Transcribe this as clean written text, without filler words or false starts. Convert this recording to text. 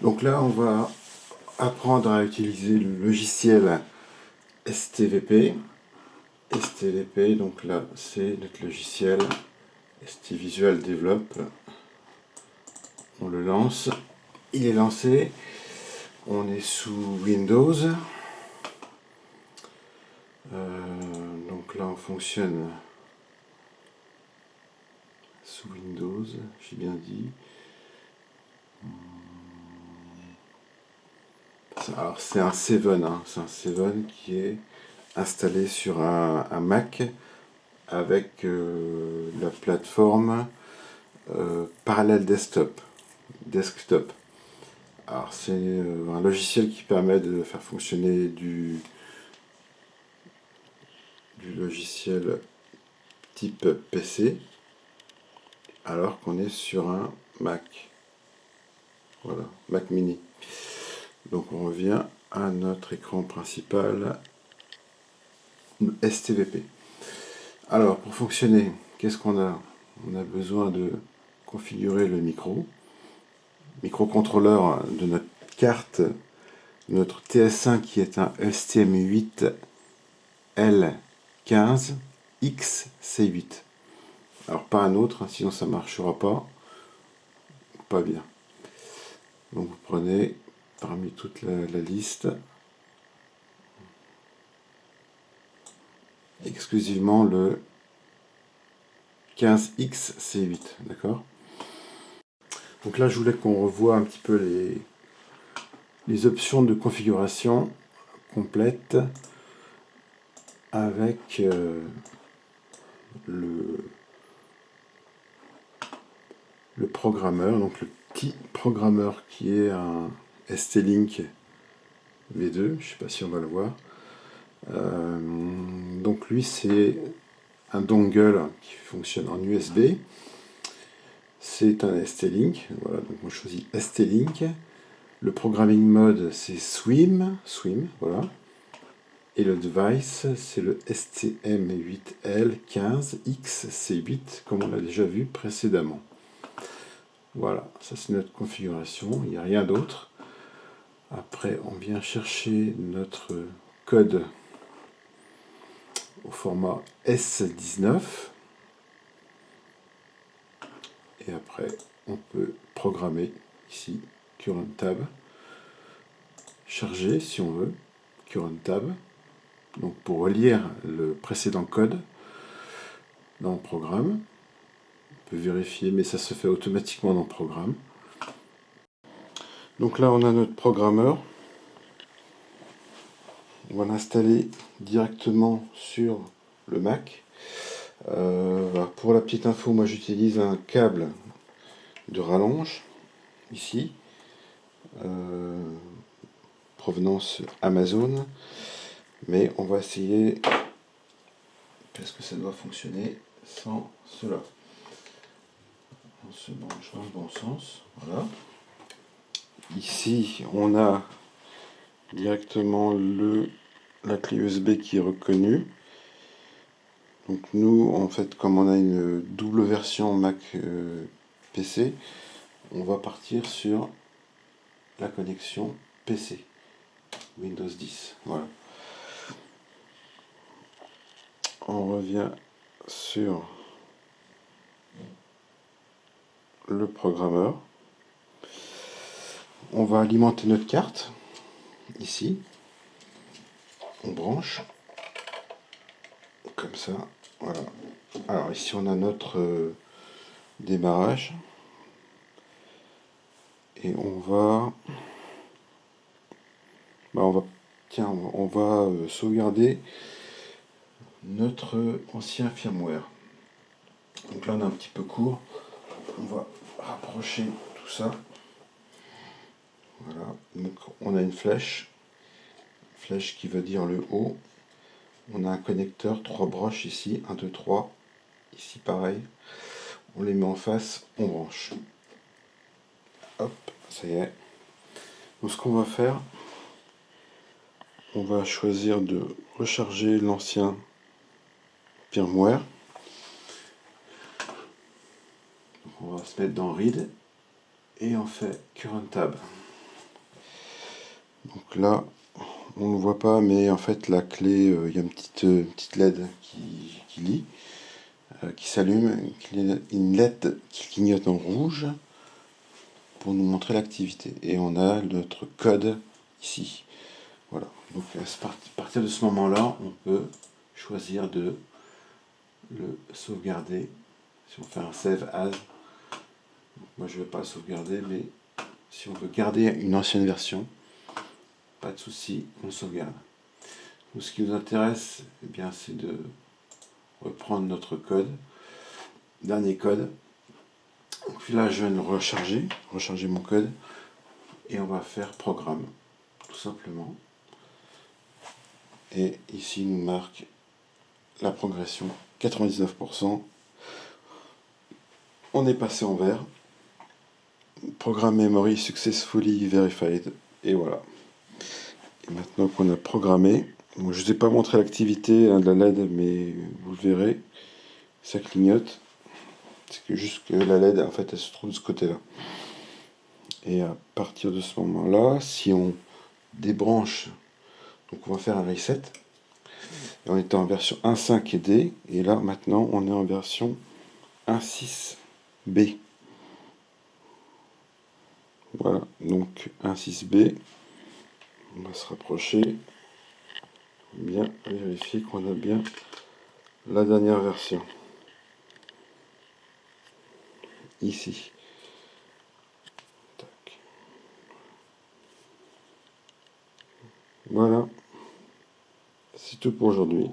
Donc là, on va apprendre à utiliser le logiciel STVP. STVP, donc là, c'est notre logiciel ST Visual Develop. On le lance. Il est lancé. On est sous Windows. Donc là, on fonctionne sous Windows, j'ai bien dit. Alors c'est un 7, hein. C'est un 7 qui est installé sur un Mac avec la plateforme Parallel Desktop. Alors c'est un logiciel qui permet de faire fonctionner du logiciel type PC alors qu'on est sur un Mac. Voilà, Mac mini. Donc on revient à notre écran principal STVP. Alors pour fonctionner, qu'est-ce qu'on a? On a besoin de configurer le microcontrôleur de notre carte, notre TS1 qui est un STM8L15XC8. Alors pas un autre, sinon ça ne marchera pas bien. Donc vous prenez parmi toute la liste exclusivement le 15XC8, d'accord? Donc là je voulais qu'on revoie un petit peu les options de configuration complète avec le programmeur, donc le petit programmeur qui est un ST-Link V2, je ne sais pas si on va le voir. Donc lui c'est un dongle qui fonctionne en USB. C'est un ST-Link, voilà, donc on choisit ST-Link. Le programming mode c'est Swim, voilà. Et le device c'est le STM8L15XC8 comme on l'a déjà vu précédemment. Voilà, ça c'est notre configuration, il n'y a rien d'autre. Après, on vient chercher notre code au format S19. Et après, on peut programmer ici, Current Tab. Charger si on veut, Current Tab. Donc pour relire le précédent code dans le programme. On peut vérifier, mais ça se fait automatiquement dans le programme. Donc là, on a notre programmeur. On va l'installer directement sur le Mac. Pour la petite info, moi j'utilise un câble de rallonge ici, provenance Amazon, mais on va essayer parce que ça doit fonctionner sans cela. On se branche dans le bon sens, voilà. Ici on a directement la clé USB qui est reconnue. Donc nous, en fait, comme on a une double version Mac PC, on va partir sur la connexion PC, Windows 10. Voilà. On revient sur le programmeur. On va alimenter notre carte, ici. On branche, comme ça. Voilà. Alors ici on a notre démarrage. Et on va sauvegarder notre ancien firmware. Donc là on est un petit peu court. On va rapprocher tout ça. Voilà. Donc on a une flèche qui veut dire le haut. On a un connecteur, 3 broches ici, 1, 2, 3. Ici pareil. On les met en face, on branche. Hop, ça y est. Donc ce qu'on va faire, on va choisir de recharger l'ancien firmware. Donc on va se mettre dans Read et on fait Current Tab. Donc là, on ne voit pas, mais en fait la clé, il y a une petite LED qui lit, qui s'allume, une LED qui clignote en rouge pour nous montrer l'activité. Et on a notre code ici. Voilà. Donc à partir de ce moment-là, on peut choisir de le sauvegarder. Si on fait un save as, moi je ne vais pas le sauvegarder, mais si on veut garder une ancienne version, pas de souci, on le sauvegarde. Donc, ce qui nous intéresse, eh bien, c'est de reprendre notre code, dernier code. Donc là, je viens de recharger mon code, et on va faire programme, tout simplement. Et ici, il nous marque la progression, 99%. On est passé en vert. Programme memory successfully verified. Et voilà. Et maintenant qu'on a programmé, bon, je ne vous ai pas montré l'activité de la LED, mais vous le verrez, ça clignote. C'est que juste que la LED, en fait, elle se trouve de ce côté-là. Et à partir de ce moment-là, si on débranche, donc on va faire un reset. Et on était en version 1.5 et D, et là maintenant on est en version 1.6B. Voilà, donc 1.6B. On va se rapprocher, bien vérifier qu'on a bien la dernière version. Ici. Tac. Voilà, c'est tout pour aujourd'hui.